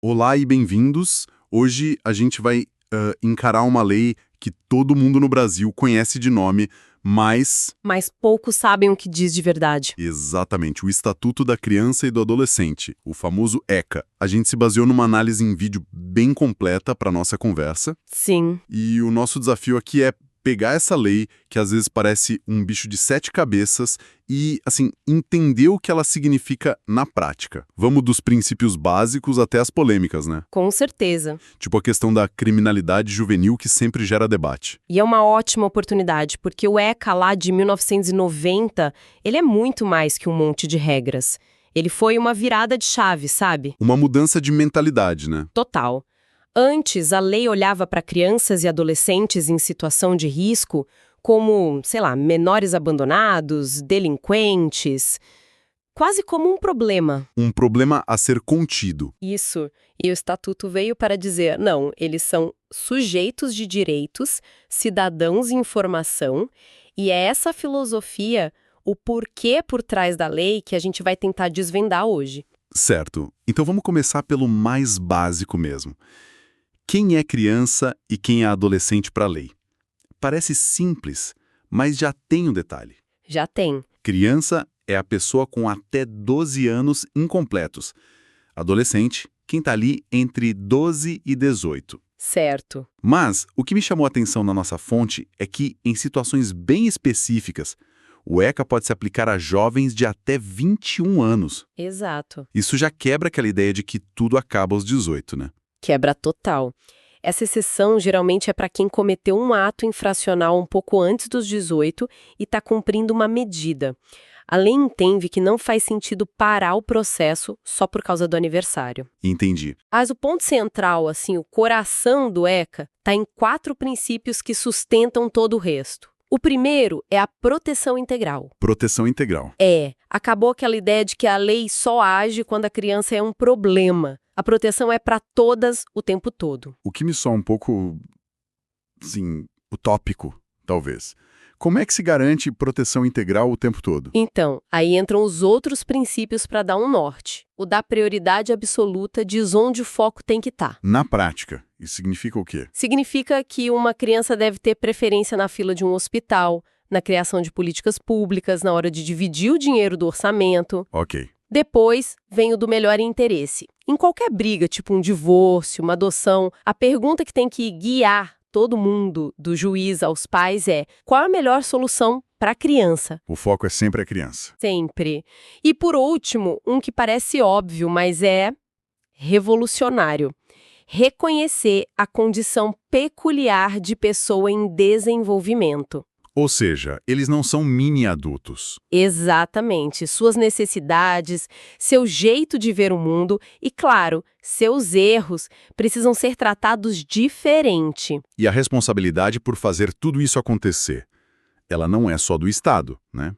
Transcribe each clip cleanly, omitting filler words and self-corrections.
Olá e bem-vindos. Hoje a gente vai encarar uma lei que todo mundo no Brasil conhece de nome, mas Mas poucos sabem o que diz de verdade. exatamente o Estatuto da Criança e do Adolescente, o famoso ECA. A gente se baseou numa análise em vídeo bem completa para nossa conversa, Sim, e o nosso desafio aqui é pegar essa lei, que às vezes parece um bicho de 7 cabeças, e, assim, entender o que ela significa na prática. Vamos dos princípios básicos até as polêmicas, né? com certeza. Tipo a questão da criminalidade juvenil que sempre gera debate. E é uma ótima oportunidade, porque o ECA lá de 1990, ele é muito mais que um monte de regras. Ele foi uma virada de chave, sabe? Uma mudança de mentalidade, né? Total. Antes, a lei olhava para crianças e adolescentes em situação de risco como, sei lá, menores abandonados, delinquentes, quase como um problema. Um problema a ser contido. Isso. E o Estatuto veio para dizer, não, eles são sujeitos de direitos, cidadãos em formação, e é essa filosofia, o porquê por trás da lei, que a gente vai tentar desvendar hoje. Certo. Então vamos começar pelo mais básico mesmo. Quem é criança e quem é adolescente para a lei? Parece simples, mas já tem um detalhe. Já tem. Criança é a pessoa com até 12 anos incompletos. Adolescente, quem está ali entre 12 e 18. Certo. Mas o que me chamou a atenção na nossa fonte é que, em situações bem específicas, o ECA pode se aplicar a jovens de até 21 anos. Exato. Isso já quebra aquela ideia de que tudo acaba aos 18, né? Quebra total. Essa exceção geralmente é para quem cometeu um ato infracional um pouco antes dos 18 e está cumprindo uma medida. A lei entende que não faz sentido parar o processo só por causa do aniversário. Entendi. Mas o ponto central, assim, o coração do ECA, está em 4 princípios que sustentam todo o resto. O primeiro é a proteção integral. Proteção integral. Acabou aquela ideia de que a lei só age quando a criança é um problema. A proteção é para todas o tempo todo. O que me soa um pouco, assim, utópico, talvez. Como é que se garante proteção integral o tempo todo? Então, aí entram os outros princípios para dar um norte. O da prioridade absoluta diz onde o foco tem que estar. Na prática, isso significa o quê? Significa que uma criança deve ter preferência na fila de um hospital, na criação de políticas públicas, na hora de dividir o dinheiro do orçamento. Ok. Depois vem o do melhor interesse. Em qualquer briga, tipo um divórcio, uma adoção, a pergunta que tem que guiar todo mundo, do juiz aos pais, é: qual a melhor solução para a criança? O foco é sempre a criança. Sempre. E por último, um que parece óbvio, mas é revolucionário. Reconhecer a condição peculiar de pessoa em desenvolvimento. Ou seja, eles não são mini-adultos. Exatamente. Suas necessidades, seu jeito de ver o mundo e, claro, seus erros precisam ser tratados diferente. E a responsabilidade por fazer tudo isso acontecer, ela não é só do Estado, né?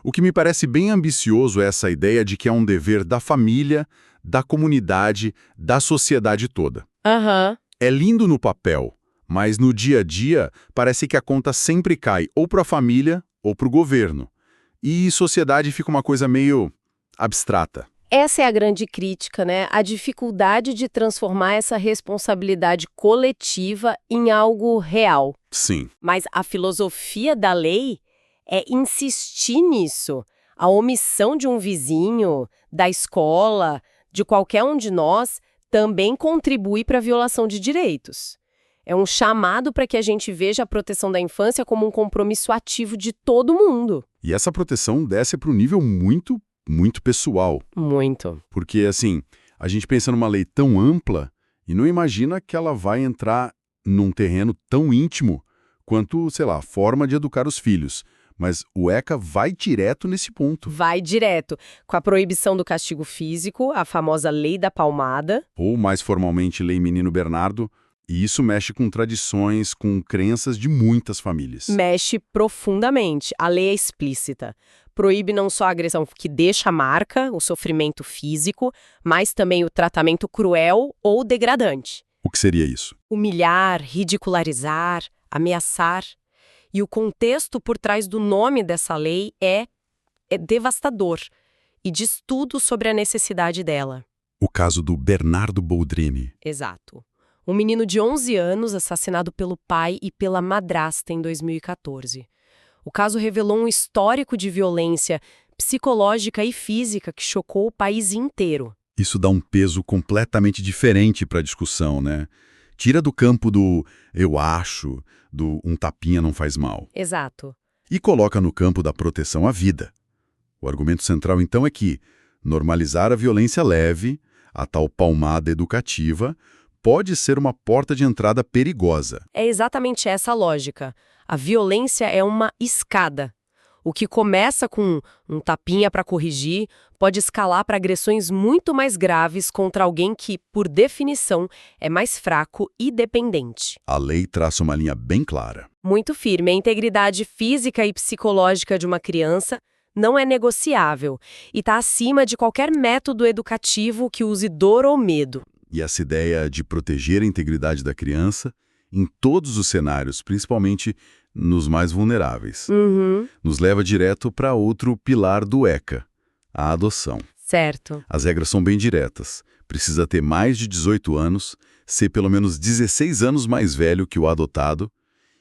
O que me parece bem ambicioso é essa ideia de que é um dever da família, da comunidade, da sociedade toda. Aham. É lindo no papel, mas no dia a dia parece que a conta sempre cai ou para a família ou para o governo. E sociedade fica uma coisa meio abstrata. Essa é a grande crítica, né? A dificuldade de transformar essa responsabilidade coletiva em algo real. Sim. Mas a filosofia da lei é insistir nisso. A omissão de um vizinho, da escola, de qualquer um de nós, também contribui para a violação de direitos. É um chamado para que a gente veja a proteção da infância como um compromisso ativo de todo mundo. E essa proteção desce para um nível muito, muito pessoal. Muito. Porque, assim, a gente pensa numa lei tão ampla e não imagina que ela vai entrar num terreno tão íntimo quanto, sei lá, a forma de educar os filhos. Mas o ECA vai direto nesse ponto. Vai direto, com a proibição do castigo físico, a famosa lei da palmada. Ou, mais formalmente, Lei Menino Bernardo. E isso mexe com tradições, com crenças de muitas famílias. Mexe profundamente. A lei é explícita. Proíbe não só a agressão que deixa a marca, o sofrimento físico, mas também o tratamento cruel ou degradante. O que seria isso? Humilhar, ridicularizar, ameaçar. E o contexto por trás do nome dessa lei é devastador e diz tudo sobre a necessidade dela. O caso do Bernardo Boldrini. Exato. Um menino de 11 anos assassinado pelo pai e pela madrasta em 2014. O caso revelou um histórico de violência psicológica e física que chocou o país inteiro. Isso dá um peso completamente diferente para a discussão, né? Tira do campo do eu acho, do um tapinha não faz mal. Exato. E coloca no campo da proteção à vida. O argumento central, então, é que normalizar a violência leve, a tal palmada educativa, pode ser uma porta de entrada perigosa. É exatamente essa a lógica. A violência é uma escada. O que começa com um tapinha para corrigir pode escalar para agressões muito mais graves contra alguém que, por definição, é mais fraco e dependente. A lei traça uma linha bem clara. Muito firme. A integridade física e psicológica de uma criança não é negociável e está acima de qualquer método educativo que use dor ou medo. E essa ideia de proteger a integridade da criança em todos os cenários, principalmente nos mais vulneráveis, nos leva direto para outro pilar do ECA, a adoção. Certo. As regras são bem diretas. Precisa ter mais de 18 anos, ser pelo menos 16 anos mais velho que o adotado,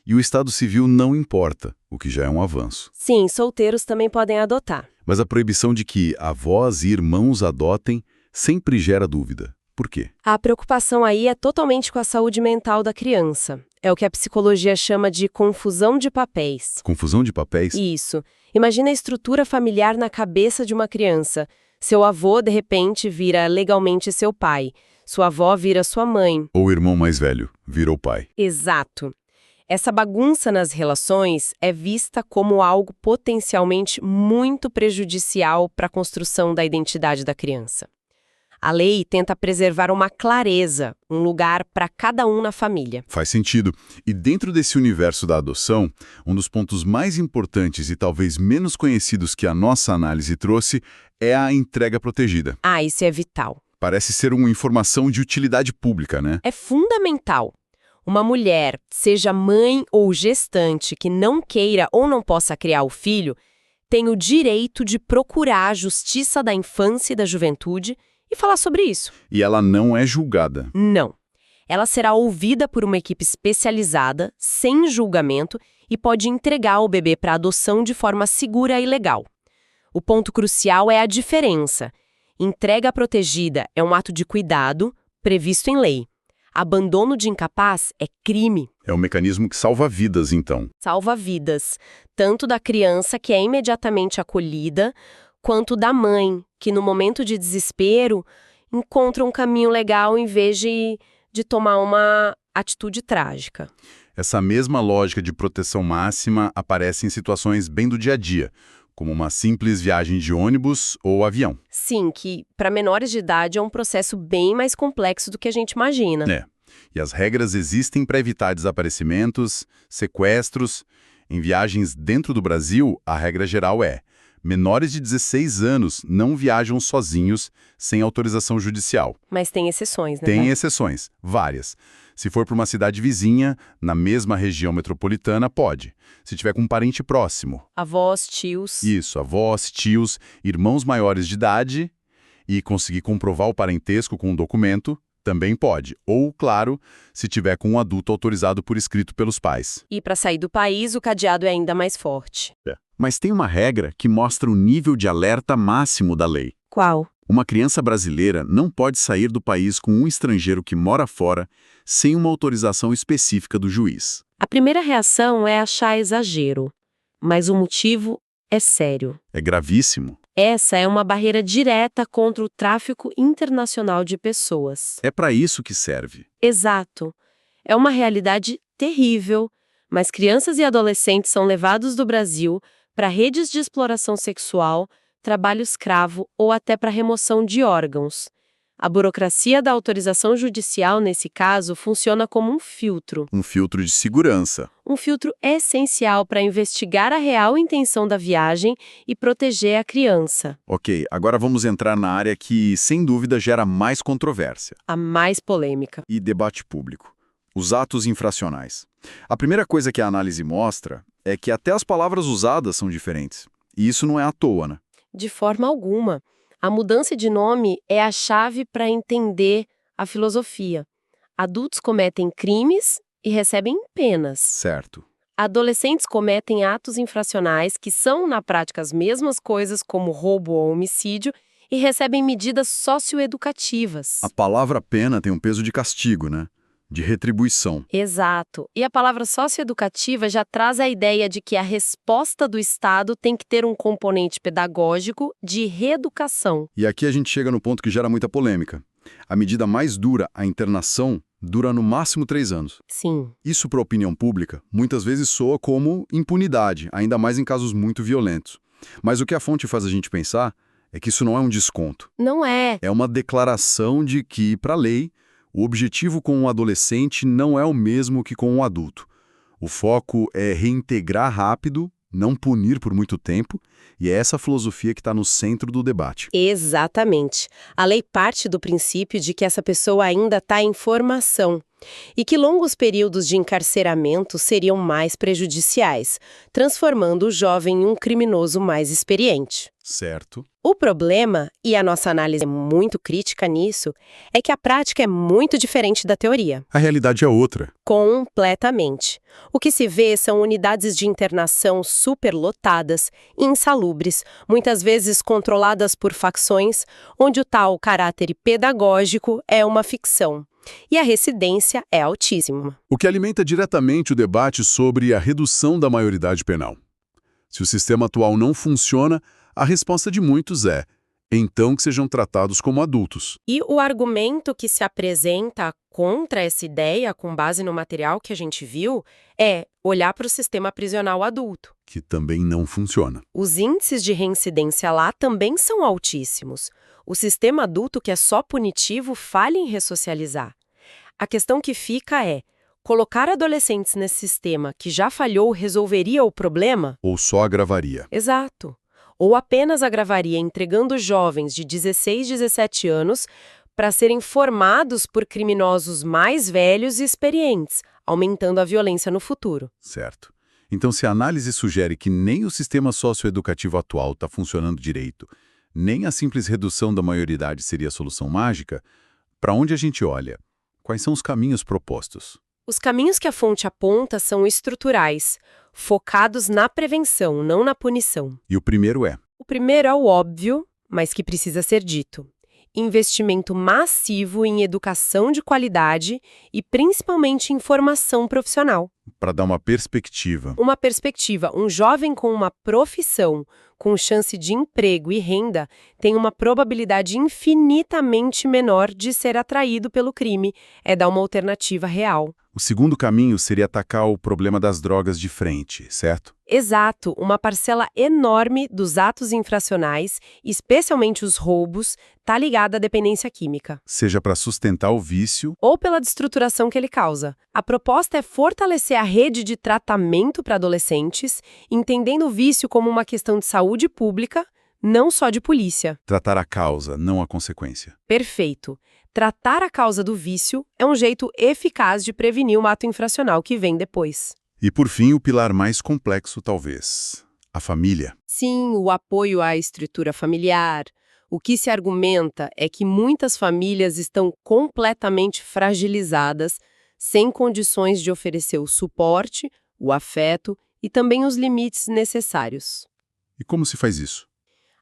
e o estado civil não importa, o que já é um avanço. Sim, solteiros também podem adotar. Mas a proibição de que avós e irmãos adotem sempre gera dúvida. Por quê? A preocupação aí é totalmente com a saúde mental da criança. É o que a psicologia chama de confusão de papéis. Confusão de papéis? Isso. Imagina a estrutura familiar na cabeça de uma criança. Seu avô, de repente, vira legalmente seu pai. Sua avó vira sua mãe. Ou o irmão mais velho virou pai. Exato. Essa bagunça nas relações é vista como algo potencialmente muito prejudicial para a construção da identidade da criança. A lei tenta preservar uma clareza, um lugar para cada um na família. Faz sentido. E dentro desse universo da adoção, um dos pontos mais importantes e talvez menos conhecidos que a nossa análise trouxe é a entrega protegida. Ah, isso é vital. Parece ser uma informação de utilidade pública, né? É fundamental. Uma mulher, seja mãe ou gestante, que não queira ou não possa criar o filho, tem o direito de procurar a Justiça da Infância e da Juventude e falar sobre isso. E ela não é julgada. Não. Ela será ouvida por uma equipe especializada, sem julgamento, e pode entregar o bebê para adoção de forma segura e legal. O ponto crucial é a diferença. Entrega protegida é um ato de cuidado previsto em lei. Abandono de incapaz é crime. É um mecanismo que salva vidas, então. Salva vidas, tanto da criança, que é imediatamente acolhida, quanto da mãe, que no momento de desespero encontra um caminho legal em vez de tomar uma atitude trágica. Essa mesma lógica de proteção máxima aparece em situações bem do dia a dia, como uma simples viagem de ônibus ou avião. Sim, que para menores de idade é um processo bem mais complexo do que a gente imagina. É. E as regras existem para evitar desaparecimentos, sequestros. Em viagens dentro do Brasil, a regra geral é: menores de 16 anos não viajam sozinhos sem autorização judicial. Mas tem exceções, né? Tem exceções, várias. Se for para uma cidade vizinha, na mesma região metropolitana, pode. Se tiver com um parente próximo. Avós, tios. Isso, avós, tios, irmãos maiores de idade e conseguir comprovar o parentesco com um documento, também pode. Ou, claro, se tiver com um adulto autorizado por escrito pelos pais. E para sair do país, o cadeado é ainda mais forte. Mas tem uma regra que mostra o nível de alerta máximo da lei. Qual? Uma criança brasileira não pode sair do país com um estrangeiro que mora fora sem uma autorização específica do juiz. A primeira reação é achar exagero, mas o motivo é sério. É gravíssimo. Essa é uma barreira direta contra o tráfico internacional de pessoas. É para isso que serve. Exato. É uma realidade terrível, mas crianças e adolescentes são levados do Brasil para redes de exploração sexual, trabalho escravo ou até para remoção de órgãos. A burocracia da autorização judicial, nesse caso, funciona como um filtro. Um filtro de segurança. Um filtro essencial para investigar a real intenção da viagem e proteger a criança. Ok, agora vamos entrar na área que, sem dúvida, gera mais controvérsia. A mais polêmica. E debate público. Os atos infracionais. A primeira coisa que a análise mostra é que até as palavras usadas são diferentes. E isso não é à toa, né? De forma alguma. A mudança de nome é a chave para entender a filosofia. Adultos cometem crimes e recebem penas. Certo. Adolescentes cometem atos infracionais que são, na prática, as mesmas coisas como roubo ou homicídio e recebem medidas socioeducativas. A palavra pena tem um peso de castigo, né? De retribuição. Exato. E a palavra socioeducativa já traz a ideia de que a resposta do Estado tem que ter um componente pedagógico de reeducação. E aqui a gente chega no ponto que gera muita polêmica. A medida mais dura, a internação, dura no máximo 3 anos. Sim. Isso, para a opinião pública, muitas vezes soa como impunidade, ainda mais em casos muito violentos. Mas o que a fonte faz a gente pensar é que isso não é um desconto. Não é. É uma declaração de que, para a lei, o objetivo com um adolescente não é o mesmo que com um adulto. O foco é reintegrar rápido, não punir por muito tempo, e é essa filosofia que está no centro do debate. Exatamente. A lei parte do princípio de que essa pessoa ainda está em formação e que longos períodos de encarceramento seriam mais prejudiciais, transformando o jovem em um criminoso mais experiente. Certo. O problema, e a nossa análise é muito crítica nisso, é que a prática é muito diferente da teoria. A realidade é outra. Completamente. O que se vê são unidades de internação superlotadas, insalubres, muitas vezes controladas por facções, onde o tal caráter pedagógico é uma ficção. E a recidência é altíssima. O que alimenta diretamente o debate sobre a redução da maioridade penal. Se o sistema atual não funciona, a resposta de muitos é, então que sejam tratados como adultos. E o argumento que se apresenta contra essa ideia, com base no material que a gente viu, é olhar para o sistema prisional adulto. Que também não funciona. Os índices de reincidência lá também são altíssimos. O sistema adulto, que é só punitivo, falha em ressocializar. A questão que fica é, colocar adolescentes nesse sistema que já falhou resolveria o problema? Ou só agravaria. Exato. Ou apenas agravaria entregando jovens de 16, 17 anos para serem formados por criminosos mais velhos e experientes, aumentando a violência no futuro. Certo. Então, se a análise sugere que nem o sistema socioeducativo atual está funcionando direito, nem a simples redução da maioridade seria a solução mágica, para onde a gente olha? Quais são os caminhos propostos? Os caminhos que a fonte aponta são estruturais, focados na prevenção, não na punição. E o primeiro é? O primeiro é o óbvio, mas que precisa ser dito. Investimento massivo em educação de qualidade e principalmente em formação profissional. Para dar uma perspectiva. Uma perspectiva, um jovem com uma profissão, com chance de emprego e renda, tem uma probabilidade infinitamente menor de ser atraído pelo crime, é dar uma alternativa real. O segundo caminho seria atacar o problema das drogas de frente, certo? Exato, uma parcela enorme dos atos infracionais, especialmente os roubos, está ligada à dependência química. Seja para sustentar o vício, Ou pela destruturação que ele causa. A proposta é fortalecer a rede de tratamento para adolescentes, entendendo o vício como uma questão de saúde pública, não só de polícia. tratar a causa, não a consequência. Perfeito. Tratar a causa do vício é um jeito eficaz de prevenir um ato infracional que vem depois. E por fim, o pilar mais complexo, talvez, a família. Sim, o apoio à estrutura familiar. O que se argumenta é que muitas famílias estão completamente fragilizadas, sem condições de oferecer o suporte, o afeto e também os limites necessários. E como se faz isso?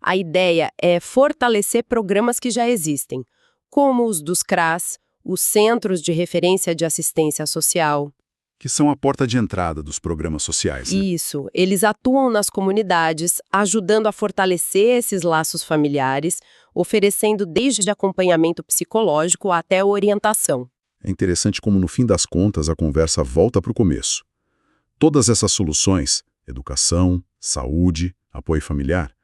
A ideia é fortalecer programas que já existem, como os dos CRAS, os Centros de Referência de Assistência Social. Que são a porta de entrada dos programas sociais, né? Isso, eles atuam nas comunidades, ajudando a fortalecer esses laços familiares, oferecendo desde acompanhamento psicológico até orientação. É interessante como, no fim das contas, a conversa volta para o começo. Todas essas soluções, educação, saúde, apoio familiar,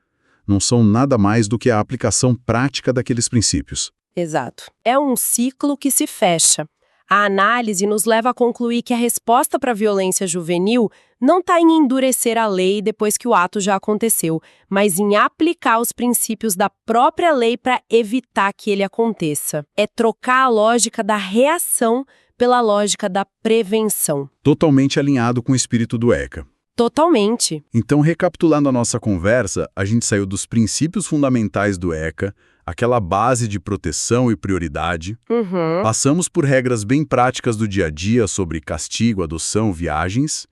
não são nada mais do que a aplicação prática daqueles princípios. Exato. É um ciclo que se fecha. A análise nos leva a concluir que a resposta para a violência juvenil não está em endurecer a lei depois que o ato já aconteceu, mas em aplicar os princípios da própria lei para evitar que ele aconteça. É trocar a lógica da reação pela lógica da prevenção. Totalmente alinhado com o espírito do ECA. Totalmente. Então, recapitulando a nossa conversa, a gente saiu dos princípios fundamentais do ECA, aquela base de proteção e prioridade. Uhum. Passamos por regras bem práticas do dia a dia sobre castigo, adoção, viagens.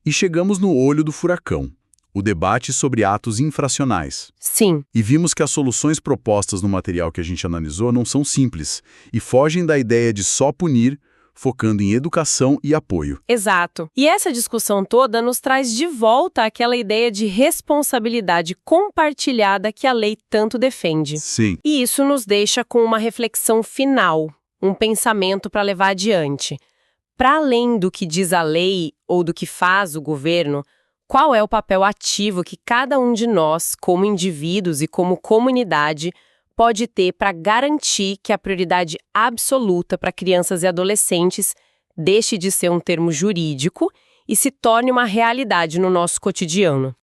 E chegamos no olho do furacão, o debate sobre atos infracionais. Sim. E vimos que as soluções propostas no material que a gente analisou não são simples e fogem da ideia de só punir, focando em educação e apoio. Exato. E essa discussão toda nos traz de volta aquela ideia de responsabilidade compartilhada que a lei tanto defende. Sim. E isso nos deixa com uma reflexão final, um pensamento para levar adiante. Para além do que diz a lei ou do que faz o governo, qual é o papel ativo que cada um de nós, como indivíduos e como comunidade, pode ter para garantir que a prioridade absoluta para crianças e adolescentes deixe de ser um termo jurídico e se torne uma realidade no nosso cotidiano?